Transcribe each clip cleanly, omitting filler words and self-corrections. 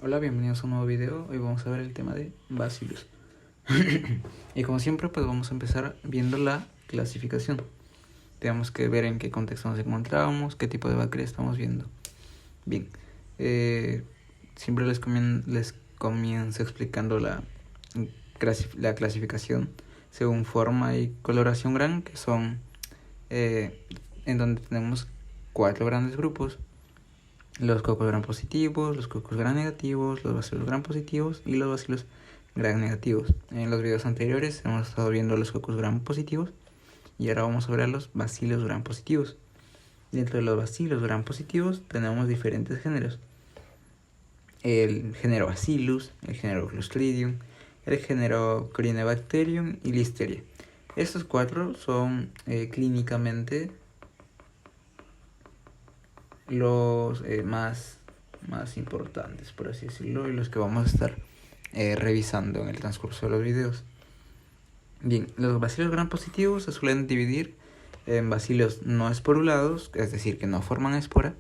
Hola, bienvenidos a un nuevo video. Hoy vamos a ver el tema de Bacillus. Y como siempre, pues vamos a empezar viendo la clasificación. Tenemos que ver en qué contexto nos encontramos, qué tipo de bacterias estamos viendo. Bien, siempre les comienzo explicando la clasificación según forma y coloración gran, que son en donde tenemos 4 grandes grupos: los cocos gram positivos, los cocos gram negativos, los bacilos gram positivos y los bacilos gram negativos. En los videos anteriores hemos estado viendo los cocos gram positivos y ahora vamos a ver los bacilos gram positivos. Dentro de los bacilos gram positivos tenemos diferentes géneros: el género Bacillus, el género Clostridium, el género Corynebacterium y Listeria. Estos 4 son clínicamente los más importantes, por así decirlo, y los que vamos a estar revisando en el transcurso de los videos. Bien, los bacilos gram positivos se suelen dividir en bacilos no esporulados, es decir, que no forman espora,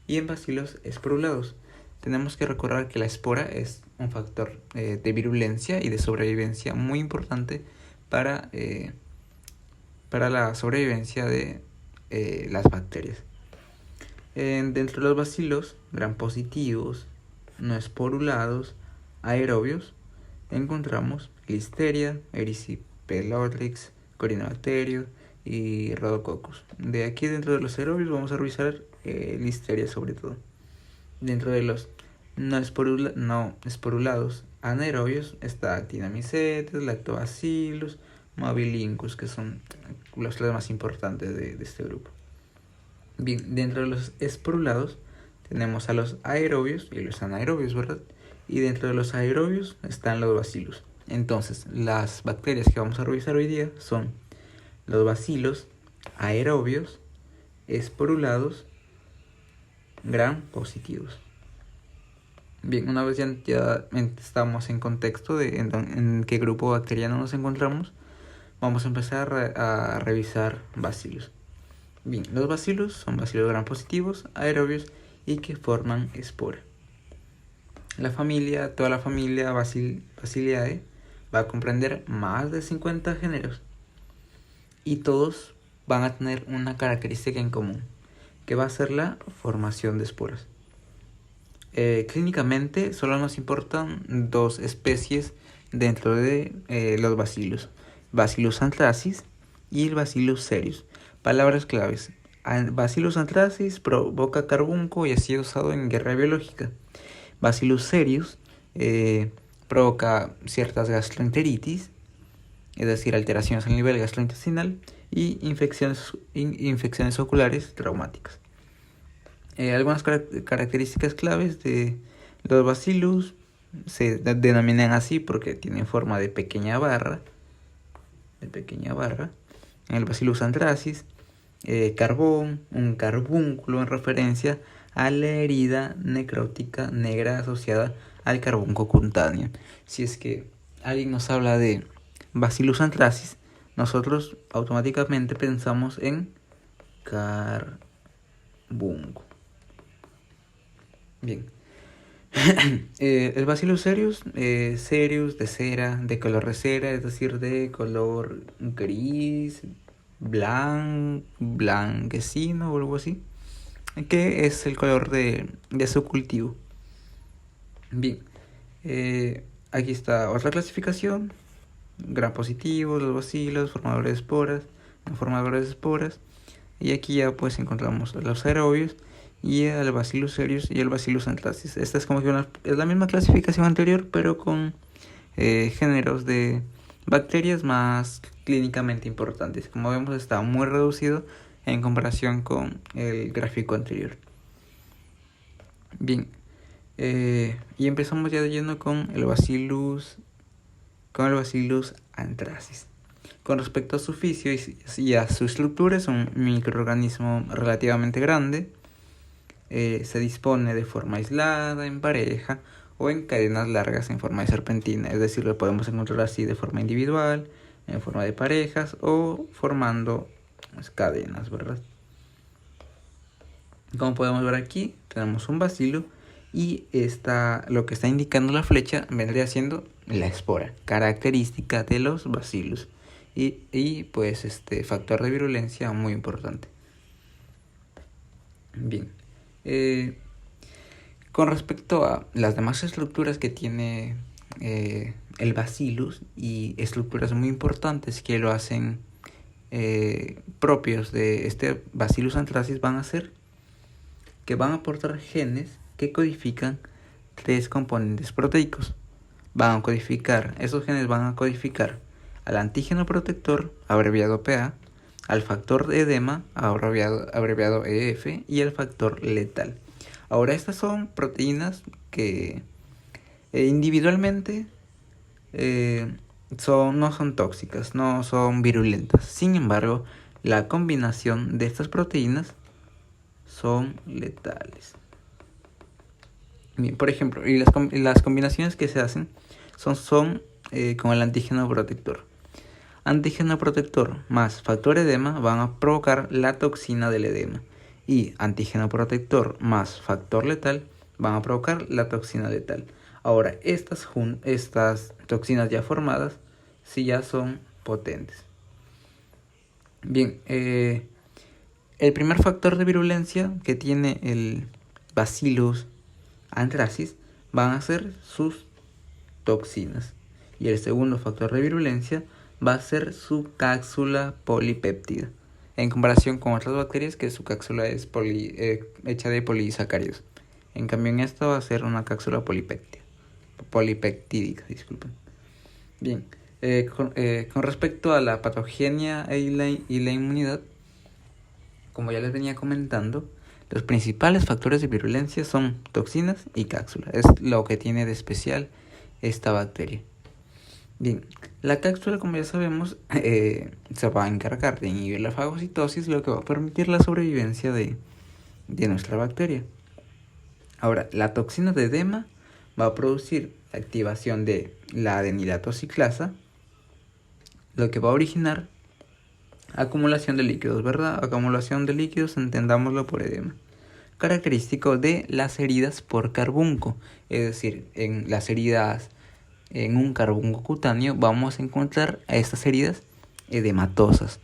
y en bacilos esporulados. Tenemos que recordar que la espora es un factor de virulencia y de sobrevivencia muy importante para la sobrevivencia de las bacterias. Dentro de los bacilos gram positivos no esporulados aerobios encontramos Listeria, Erysipelotrix, Corynebacterium y Rhodococcus. De aquí, dentro de los aerobios, vamos a revisar Listeria sobre todo. Dentro de los no esporulados anaerobios está Actinomycetes, Lactobacillus, Mobilingus, que son los más importantes de este grupo. Bien, dentro de los esporulados tenemos a los aerobios y los anaerobios, ¿verdad? Y dentro de los aerobios están los bacilos. Entonces, las bacterias que vamos a revisar hoy día son los bacilos aerobios esporulados gram positivos. Bien, una vez ya estamos en contexto de en qué grupo bacteriano nos encontramos, vamos a empezar a revisar bacilos. Bien, los bacilos son bacilos gram positivos, aerobios y que forman espora. Toda la familia Bacilliae va a comprender más de 50 géneros y todos van a tener una característica en común, que va a ser la formación de esporas. Clínicamente solo nos importan 2 especies dentro de los bacilos: Bacillus anthracis y el Bacillus cereus. Palabras claves: Bacillus anthracis provoca carbunco y ha sido usado en guerra biológica. Bacillus cereus provoca ciertas gastroenteritis, es decir, alteraciones a nivel gastrointestinal y infecciones oculares traumáticas. Algunas características claves de los bacillus se denominan así porque tienen forma de pequeña barra. En el Bacillus anthracis, un carbúnculo en referencia a la herida necrótica negra asociada al carbunco cutáneo. Si es que alguien nos habla de Bacillus anthracis, nosotros automáticamente pensamos en carbunco. Bien. El Bacillus cereus, cereus de cera, de color de cera, es decir, de color gris, blanquecino o algo así, que es el color de su cultivo. Bien, aquí está otra clasificación: gram positivos, los bacilos, formadores de esporas, no formadores de esporas, y aquí ya pues encontramos los aerobios y el Bacillus cereus y el Bacillus anthracis. Esta es como que es la misma clasificación anterior, pero con géneros de bacterias más clínicamente importantes. Como vemos, está muy reducido en comparación con el gráfico anterior. Bien, y empezamos ya de lleno con el Bacillus anthracis. Con respecto a su oficio y a su estructura, es un microorganismo relativamente grande. Se dispone de forma aislada, en pareja o en cadenas largas en forma de serpentina. Es decir, lo podemos encontrar así de forma individual, en forma de parejas o formando cadenas, ¿verdad? Como podemos ver aquí, tenemos un bacilo Y lo que está indicando la flecha vendría siendo la espora, característica de los bacilos. Y pues factor de virulencia muy importante. Bien. Con respecto a las demás estructuras que tiene el bacillus, y estructuras muy importantes que lo hacen propios de este Bacillus anthracis, van a ser que van a aportar genes que codifican 3 componentes proteicos. Esos genes van a codificar al antígeno protector, abreviado PA, al factor de edema, abreviado EF, y al factor letal. Ahora, estas son proteínas que individualmente no son tóxicas, no son virulentas. Sin embargo, la combinación de estas proteínas son letales. Bien, por ejemplo, y las combinaciones que se hacen son con el antígeno protector. Antígeno protector más factor edema van a provocar la toxina del edema. Y antígeno protector más factor letal van a provocar la toxina letal. Ahora, estas toxinas ya formadas sí ya son potentes. Bien, el primer factor de virulencia que tiene el Bacillus anthracis van a ser sus toxinas. Y el segundo factor de virulencia va a ser su cápsula polipéptida, en comparación con otras bacterias que su cápsula es hecha de polisacáridos. En cambio, en esta va a ser una cápsula polipeptídica. Bien, con respecto a la patogenia y la inmunidad, como ya les venía comentando, los principales factores de virulencia son toxinas y cápsula. Es lo que tiene de especial esta bacteria. Bien, la cápsula, como ya sabemos, se va a encargar de inhibir la fagocitosis, lo que va a permitir la sobrevivencia de nuestra bacteria. Ahora, la toxina de edema va a producir la activación de la adenilato ciclasa, lo que va a originar acumulación de líquidos, ¿verdad? Acumulación de líquidos, entendámoslo por edema. Característico de las heridas por carbunco, es decir, en las heridas en un carbunco cutáneo vamos a encontrar a estas heridas edematosas,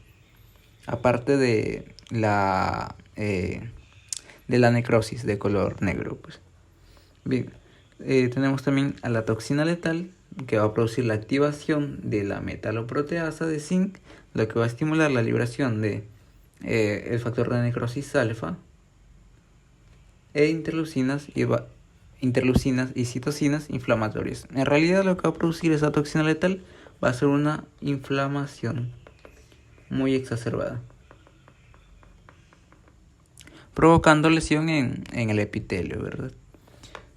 aparte de la necrosis de color negro. Pues. Bien, tenemos también a la toxina letal, que va a producir la activación de la metaloproteasa de zinc, lo que va a estimular la liberación de el factor de necrosis alfa e interleucinas y citocinas inflamatorias. En realidad, lo que va a producir esa toxina letal va a ser una inflamación muy exacerbada, provocando lesión en el epitelio, ¿verdad?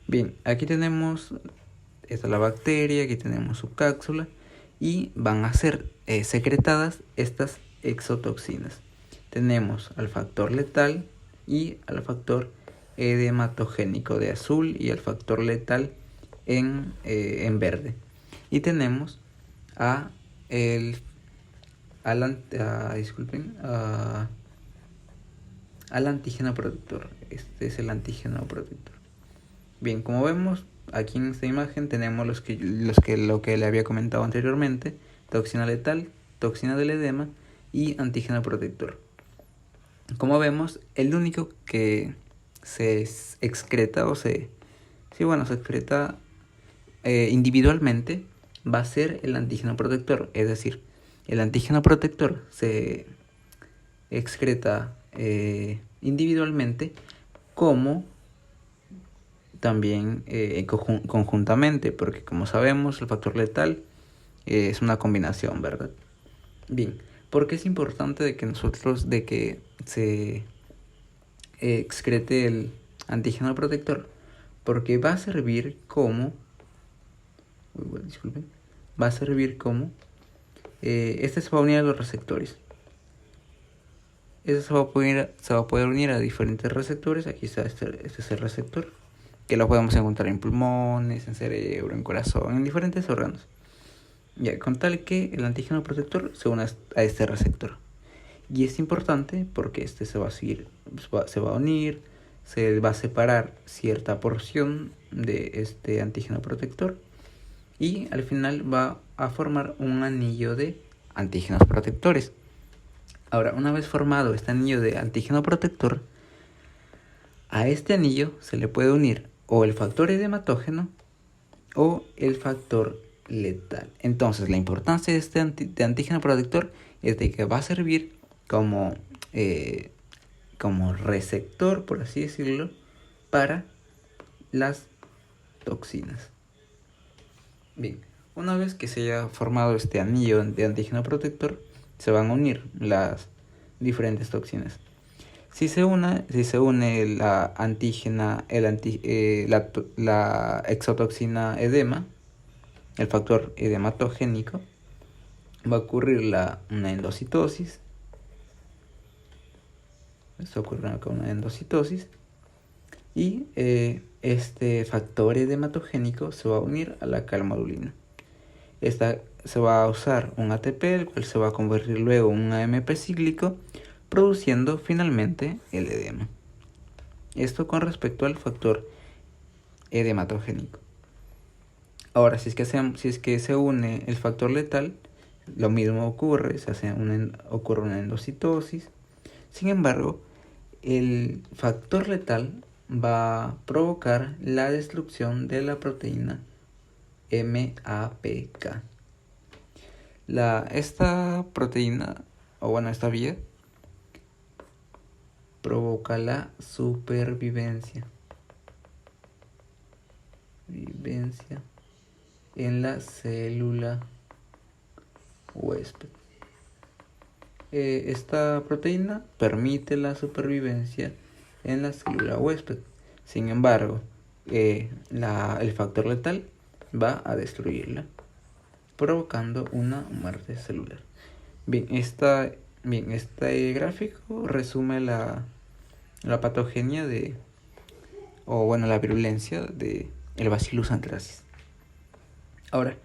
Bien, aquí tenemos la bacteria, aquí tenemos su cápsula, y van a ser secretadas estas exotoxinas. Tenemos al factor letal y al factor edematogénico de azul y al factor letal en verde. Y tenemos al antígeno protector. Este es el antígeno protector. Bien, como vemos aquí en esta imagen tenemos lo que le había comentado anteriormente: toxina letal, toxina del edema y antígeno protector. Como vemos, el único que se excreta individualmente va a ser el antígeno protector. Es decir, el antígeno protector se excreta individualmente, como también conjuntamente, porque como sabemos el factor letal es una combinación, ¿verdad? Bien, ¿por qué es importante de que se excrete el antígeno protector? Porque va a servir como este se va a unir a los receptores. Este se va a poder unir a diferentes receptores. Aquí está este es el receptor, que lo podemos encontrar en pulmones, en cerebro, en corazón, en diferentes órganos. Ya, con tal que el antígeno protector se una a este receptor. Y es importante porque se va a unir, se va a separar cierta porción de este antígeno protector y al final va a formar un anillo de antígenos protectores. Ahora, una vez formado este anillo de antígeno protector, a este anillo se le puede unir o el factor edematógeno o el factor letal. Entonces, la importancia de este antígeno protector es de que va a servir como receptor, por así decirlo, para las toxinas. Bien, una vez que se haya formado este anillo de antígeno protector, se van a unir las diferentes toxinas. Si se une la la exotoxina edema, el factor edematogénico, va a ocurrir una endocitosis. Esto ocurre acá, una endocitosis. Y este factor edematogénico se va a unir a la calmodulina. Esta se va a usar un ATP, el cual se va a convertir luego en un AMP cíclico, produciendo finalmente el edema. Esto con respecto al factor edematogénico. Ahora, si es que se une el factor letal, lo mismo ocurre, ocurre una endocitosis. Sin embargo, el factor letal va a provocar la destrucción de la proteína MAPK. Esta proteína, esta vía, provoca la supervivencia en la célula huésped. Esta proteína permite la supervivencia en la célula huésped. Sin embargo, el factor letal va a destruirla, provocando una muerte celular. Bien, este gráfico resume la patogenia la virulencia de el Bacillus anthracis. Ahora,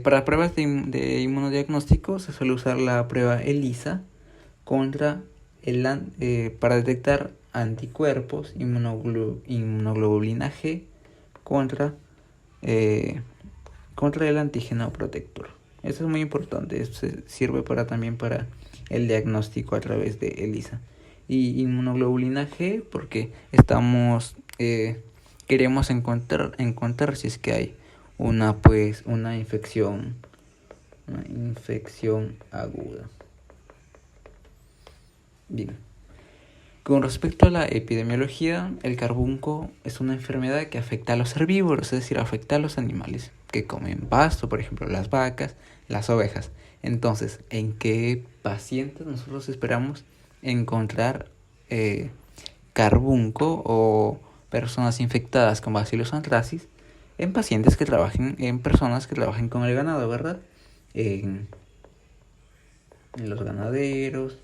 para pruebas de inmunodiagnóstico se suele usar la prueba ELISA para detectar anticuerpos, inmunoglobulina G contra el antígeno protector. Eso es muy importante. Esto sirve también para el diagnóstico a través de ELISA. Y inmunoglobulina G porque queremos encontrar si es que hay una infección aguda. Bien. Con respecto a la epidemiología, el carbunco es una enfermedad que afecta a los herbívoros, es decir, afecta a los animales que comen pasto, por ejemplo, las vacas, las ovejas. Entonces, ¿en qué pacientes nosotros esperamos encontrar carbunco o personas infectadas con Bacillus anthracis? En personas que trabajen con el ganado, ¿verdad? En los ganaderos,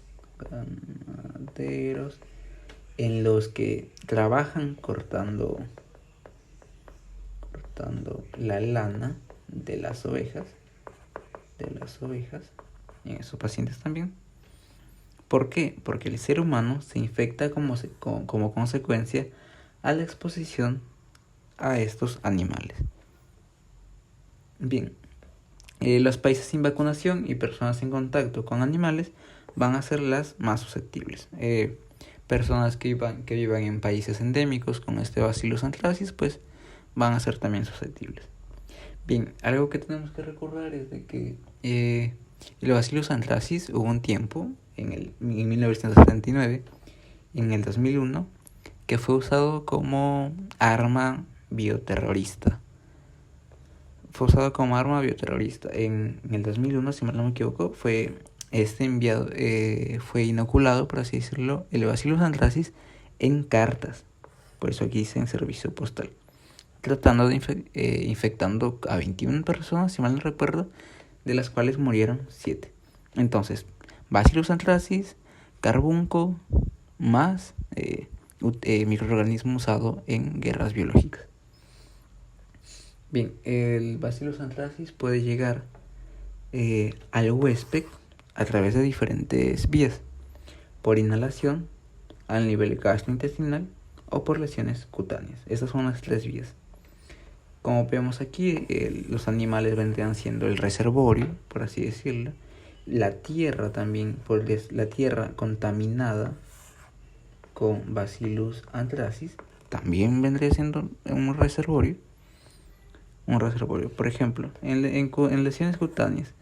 en los que trabajan cortando la lana de las ovejas, en esos pacientes también. ¿Por qué? Porque el ser humano se infecta como consecuencia a la exposición a estos animales. Bien, los países sin vacunación y personas en contacto con animales van a ser las más susceptibles. Personas que vivan en países endémicos con este Bacillus anthracis, pues van a ser también susceptibles. Bien, algo que tenemos que recordar es de que el Bacillus anthracis hubo un tiempo, en 1979, en el 2001, que fue usado como arma bioterrorista. En el 2001, si mal no me equivoco, fue inoculado, por así decirlo, el Bacillus anthracis en cartas. Por eso aquí dice en servicio postal. Tratando de infectando a 21 personas, si mal no recuerdo, de las cuales murieron 7. Entonces, Bacillus anthracis, carbunco, más microorganismo usado en guerras biológicas. Bien, el Bacillus anthracis puede llegar al huésped a través de diferentes vías: por inhalación, al nivel gastrointestinal o por lesiones cutáneas. Esas son las 3 vías. Como vemos aquí, los animales vendrían siendo el reservorio, por así decirlo. La tierra también, la tierra contaminada con Bacillus anthracis, también vendría siendo un reservorio. Por ejemplo, en lesiones cutáneas,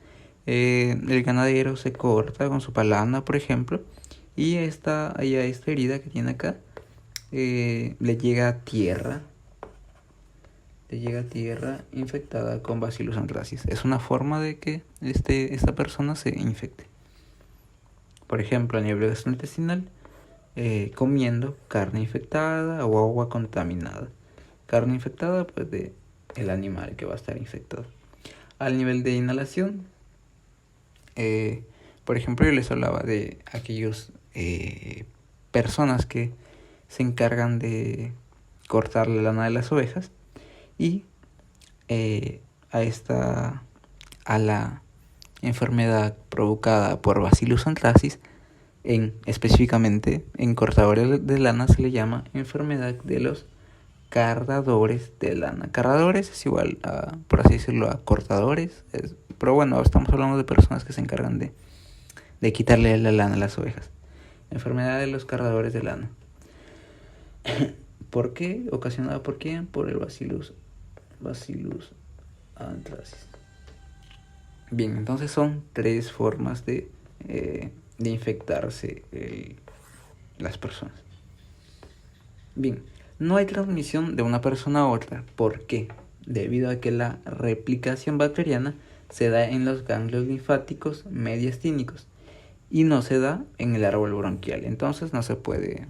el ganadero se corta con su palana, por ejemplo, y a esta herida que tiene acá le llega tierra infectada con Bacillus anthracis. Es una forma de que esta persona se infecte. Por ejemplo, a nivel gastrointestinal, comiendo carne infectada o agua contaminada. Carne infectada, pues de el animal que va a estar infectado. Al nivel de inhalación, por ejemplo, yo les hablaba de aquellos personas que se encargan de cortar la lana de las ovejas y a la enfermedad provocada por Bacillus anthracis, específicamente en cortadores de lana, se le llama enfermedad de los cardadores de lana. Cardadores es igual a, por así decirlo, a cortadores, pero bueno, estamos hablando de personas que se encargan de quitarle la lana a las ovejas. Enfermedad de los cardadores de lana. ¿Por qué? ¿Ocasionada por quién? Por el Bacillus anthracis. Bien, entonces son 3 formas de infectarse las personas. Bien, no hay transmisión de una persona a otra. ¿Por qué? Debido a que la replicación bacteriana se da en los ganglios linfáticos mediastínicos y no se da en el árbol bronquial. Entonces no se puede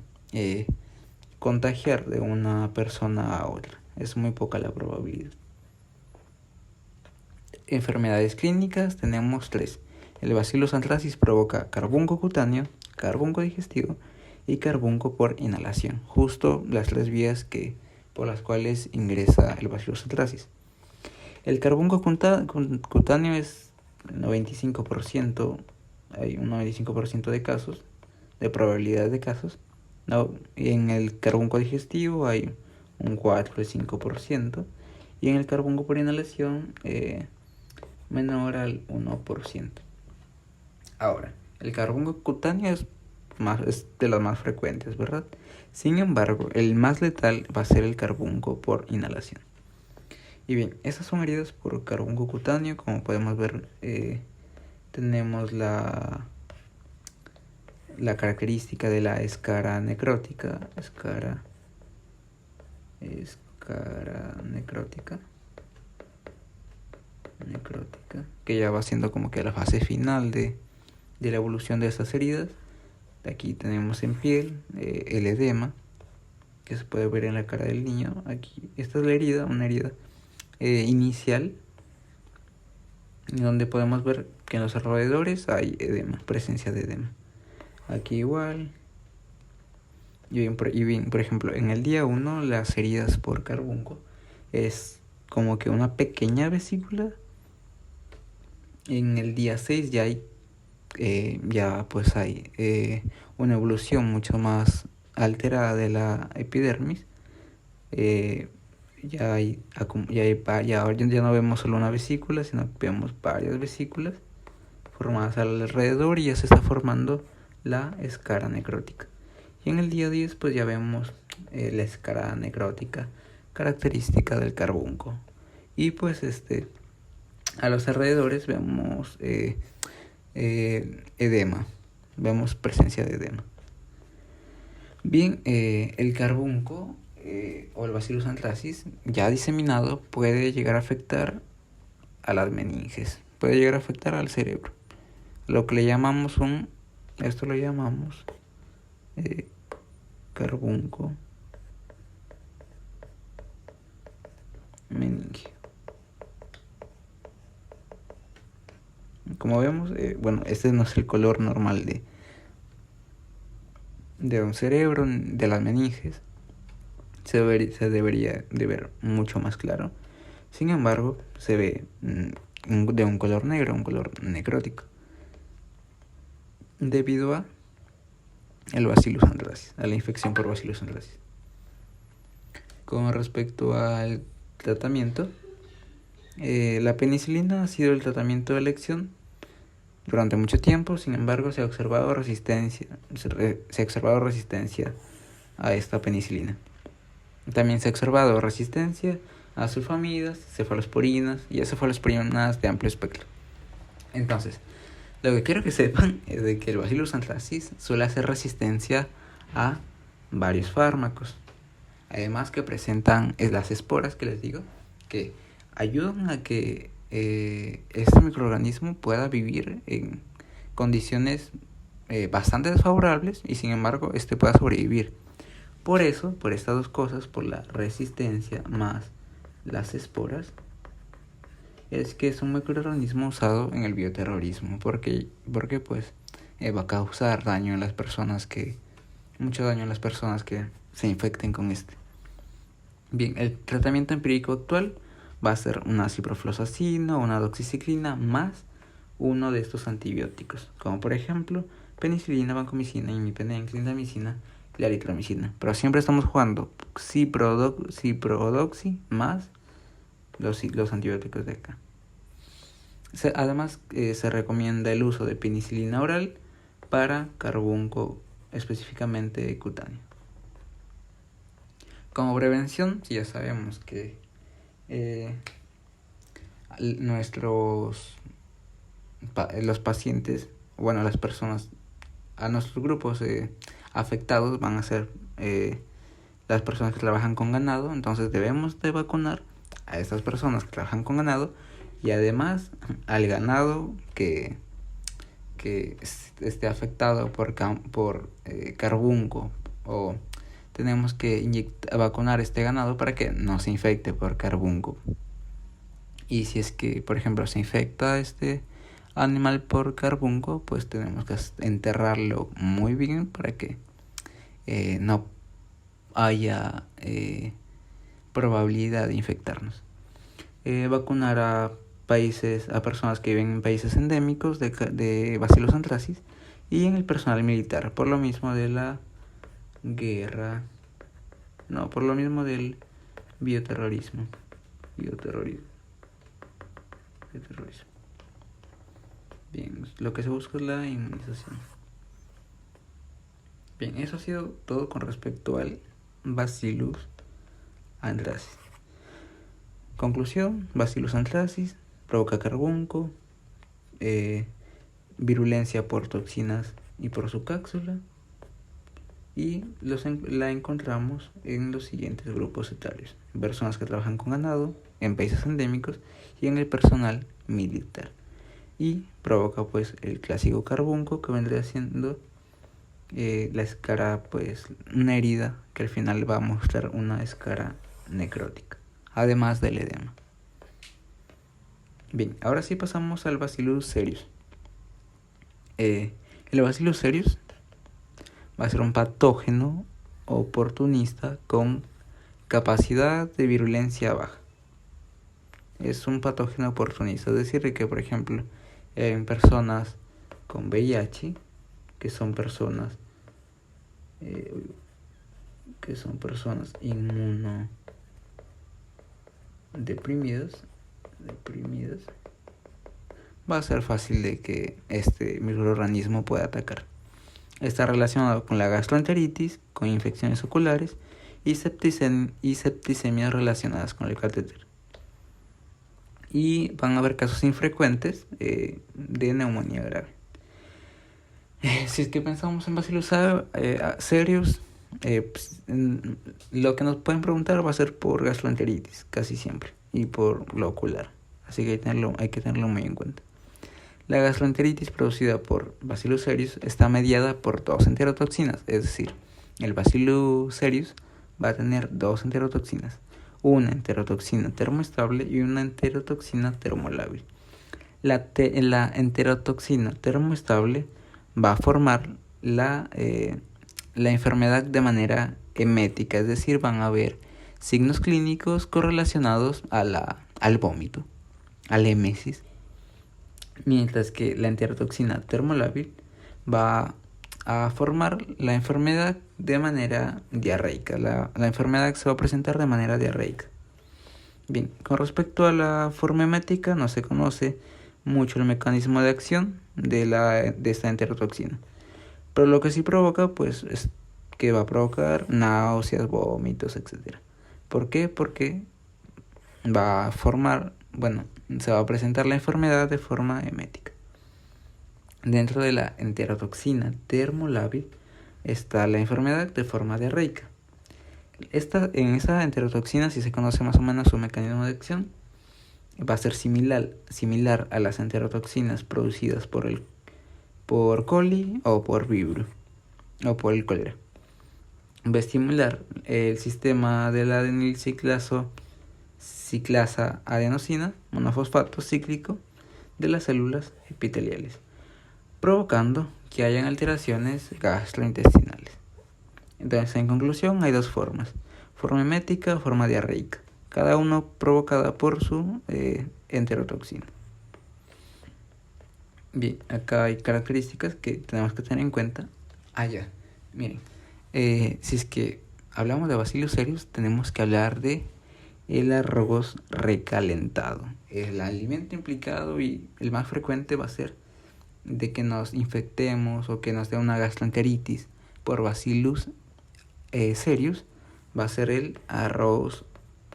contagiar de una persona a otra. Es muy poca la probabilidad. Enfermedades clínicas tenemos 3. El Bacillus anthracis provoca carbunco cutáneo, carbunco digestivo y carbunco por inhalación. Justo las 3 vías por las cuales ingresa el Bacillus anthracis. El carbunco cutáneo es 95%, hay un 95% de casos, de probabilidad de casos. No, y en el carbunco digestivo hay un 4 o 5%. Y en el carbunco por inhalación menor al 1%. Ahora, el carbunco cutáneo es de las más frecuentes, ¿verdad? Sin embargo, el más letal va a ser el carbunco por inhalación. Y bien, esas son heridas por carbunco cutáneo. Como podemos ver, tenemos la característica de la escara necrótica. Escara necrótica, que ya va siendo como que la fase final de la evolución de estas heridas. Aquí tenemos en piel el edema, que se puede ver en la cara del niño. Aquí, esta es la herida, una herida inicial, donde podemos ver que en los alrededores hay edema, presencia de edema. Aquí igual. Y bien, por ejemplo, en el día 1 las heridas por carbunco es como que una pequeña vesícula. En el día 6 ya hay una evolución mucho más alterada de la epidermis. Ya no vemos solo una vesícula, sino que vemos varias vesículas formadas alrededor y ya se está formando la escara necrótica. Y en el día 10 pues ya vemos la escara necrótica característica del carbunco. Y pues a los alrededores vemos edema, vemos presencia de edema. Bien, el carbunco o el Bacillus anthracis ya diseminado puede llegar a afectar a las meninges, puede llegar a afectar al cerebro. Lo que le llamamos carbunco meningio. Como vemos, este no es el color normal de un cerebro, de las meninges. Se debería de ver mucho más claro. Sin embargo, se ve de un color negro, un color necrótico, debido a el Bacillus anthracis, a la infección por Bacillus anthracis. Con respecto al tratamiento, la penicilina ha sido el tratamiento de elección durante mucho tiempo. Sin embargo, se ha observado resistencia a esta penicilina. También se ha observado resistencia a sulfamidas, cefalosporinas y a cefalosporinas de amplio espectro. Entonces, lo que quiero que sepan es de que el Bacillus anthracis suele hacer resistencia a varios fármacos. Además que presentan las esporas que les digo, que ayudan a que este microorganismo pueda vivir en condiciones bastante desfavorables y sin embargo pueda sobrevivir. Por eso, por estas dos cosas, por la resistencia más las esporas, es que es un microorganismo usado en el bioterrorismo, porque pues va a causar daño en las personas mucho daño en las personas que se infecten con este. Bien, el tratamiento empírico actual va a ser una ciprofloxacina o una doxiciclina más uno de estos antibióticos, como por ejemplo penicilina, vancomicina, imipenem, clindamicina y la eritromicina. Pero siempre estamos jugando ciprodoxi más los antibióticos de acá. Además, se recomienda el uso de penicilina oral para carbunco específicamente cutáneo. Como prevención, ya sabemos que los pacientes, las personas, a nuestros grupos afectados van a ser las personas que trabajan con ganado. Entonces debemos de vacunar a estas personas que trabajan con ganado y además al ganado que esté afectado por carbunco, o tenemos que vacunar este ganado para que no se infecte por carbunco. Y si es que, por ejemplo, se infecta este animal por carbunco, pues tenemos que enterrarlo muy bien para que no haya probabilidad de infectarnos. Vacunar a personas que viven en países endémicos de Bacillus anthracis y en el personal militar, por lo mismo de la guerra, por lo mismo del bioterrorismo. Bien, lo que se busca es la inmunización. Bien, eso ha sido todo con respecto al Bacillus anthracis. Conclusión: Bacillus anthracis provoca carbunco, virulencia por toxinas y por su cápsula, y la encontramos en los siguientes grupos etarios: personas que trabajan con ganado, en países endémicos y en el personal militar. Y provoca pues el clásico carbunco, que vendría siendo la escara, pues una herida que al final va a mostrar una escara necrótica, además del edema. Bien, ahora sí pasamos al Bacillus cereus. El Bacillus cereus va a ser un patógeno oportunista con capacidad de virulencia baja. Es un patógeno oportunista, es decir, que por ejemplo en personas con VIH, que son personas inmunodeprimidas, va a ser fácil de que este microorganismo pueda atacar. Está relacionado con la gastroenteritis, con infecciones oculares y septicemias relacionadas con el catéter. Y van a haber casos infrecuentes de neumonía grave. Si es que pensamos en Bacillus cereus, pues, lo que nos pueden preguntar va a ser por gastroenteritis, casi siempre, y por lo ocular. Así que hay que tenerlo muy en cuenta. La gastroenteritis producida por Bacillus cereus está mediada por dos enterotoxinas, es decir, el Bacillus cereus va a tener dos enterotoxinas, una enterotoxina termoestable y una enterotoxina termolábil. La enterotoxina termoestable va a formar la enfermedad de manera emética, es decir, van a haber signos clínicos correlacionados al vómito, a la emesis, mientras que la enterotoxina termolábil va a formar la enfermedad de manera diarreica. La enfermedad se va a presentar de manera diarreica. Bien, con respecto a la forma hemática, no se conoce mucho el mecanismo de acción de esta enterotoxina. Pero lo que sí provoca, pues, es que va a provocar náuseas, vómitos, etc. ¿Por qué? Porque va a formar, se va a presentar la enfermedad de forma emética. Dentro de la enterotoxina termolábil está la enfermedad de forma diarreica. En esa enterotoxina, si se conoce más o menos su mecanismo de acción, va a ser similar a las enterotoxinas producidas por coli o por vibrio o por el cólera. Va a estimular el sistema de la ciclasa adenosina monofosfato cíclico de las células epiteliales, provocando que hayan alteraciones gastrointestinales. Entonces, en conclusión, hay dos formas: forma emética o forma diarreica, cada uno provocada por su enterotoxina. Bien, acá hay características que tenemos que tener en cuenta. Miren, si es que hablamos de Bacillus cereus, tenemos que hablar de el arroz recalentado. El alimento implicado y el más frecuente va a ser de que nos infectemos o que nos dé una gastroenteritis por Bacillus cereus, va a ser el arroz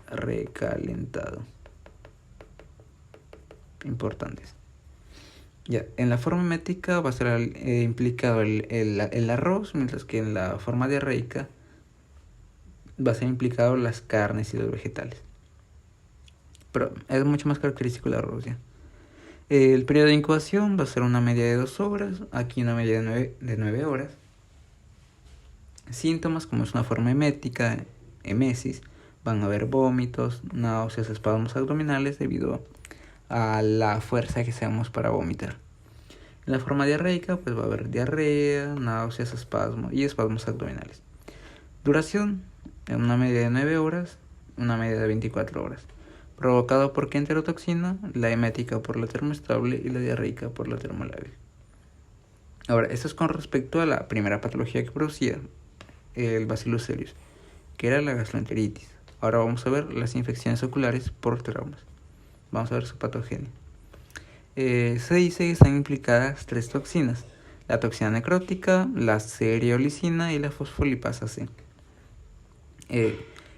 recalentado. Importantes. Ya, en la forma emética va a ser implicado el arroz, mientras que en la forma diarreica va a ser implicado las carnes y los vegetales. Pero es mucho más característico el arroz, ¿ya? El periodo de incubación va a ser una media de 2 horas, aquí una media de 9 horas. Síntomas, como es una forma emética, emesis, van a haber vómitos, náuseas, espasmos abdominales debido a la fuerza que hacemos para vomitar. En la forma diarreica, pues va a haber diarrea, náuseas, espasmos abdominales. Duración, en una media de 9 horas, una media de 24 horas. Provocado por qué enterotoxina, la emética por la termoestable y la diarreica por la termolábil. Ahora, esto es con respecto a la primera patología que producía el Bacillus cereus, que era la gastroenteritis. Ahora vamos a ver las infecciones oculares por traumas. Vamos a ver su patogenia. Se dice que están implicadas 3 toxinas: la toxina necrótica, la cereolisina y la fosfolipasa C.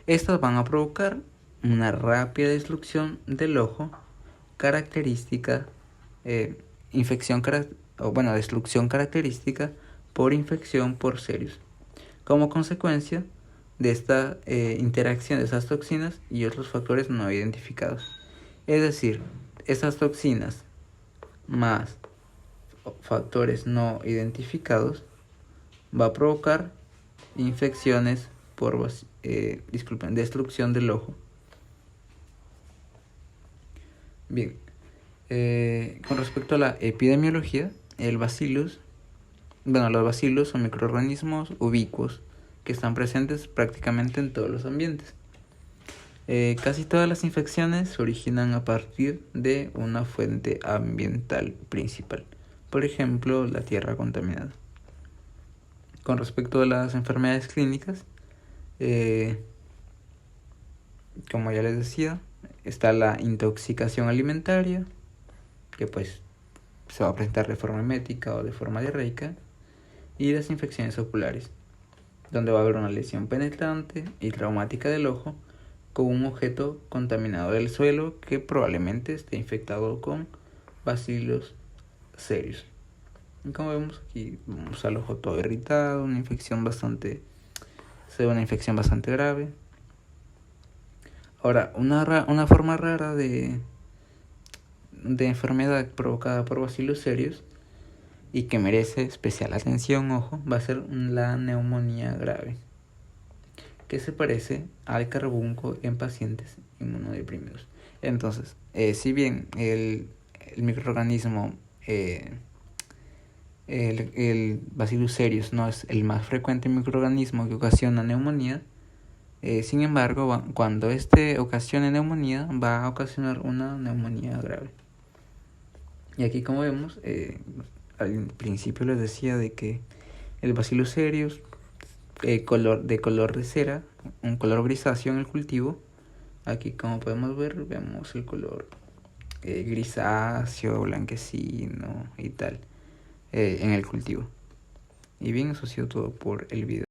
Estas van a provocar una rápida destrucción del ojo, característica, destrucción característica por infección por cereus, como consecuencia de esta interacción de esas toxinas y otros factores no identificados. Es decir, esas toxinas más factores no identificados va a provocar infecciones por destrucción del ojo. Bien, con respecto a la epidemiología, los bacilos son microorganismos ubicuos que están presentes prácticamente en todos los ambientes. Casi todas las infecciones se originan a partir de una fuente ambiental principal, por ejemplo, la tierra contaminada. Con respecto a las enfermedades clínicas, como ya les decía, está la intoxicación alimentaria, que pues se va a presentar de forma emética o de forma diarreica, y las infecciones oculares, donde va a haber una lesión penetrante y traumática del ojo con un objeto contaminado del suelo que probablemente esté infectado con Bacillus cereus. Y como vemos aquí, vamos al ojo todo irritado, una infección bastante grave. Ahora, una forma rara de enfermedad provocada por Bacillus cereus y que merece especial atención, va a ser la neumonía grave, que se parece al carbunco en pacientes inmunodeprimidos. Entonces, si bien el microorganismo, el Bacillus cereus no es el más frecuente microorganismo que ocasiona neumonía, sin embargo, cuando ocasione neumonía, va a ocasionar una neumonía grave. Y aquí, como vemos, al principio les decía de que El Bacillus cereus, de color de cera, un color grisáceo en el cultivo. Aquí, como podemos ver, vemos el color grisáceo, blanquecino y tal en el cultivo. Y bien, eso ha sido todo por el video.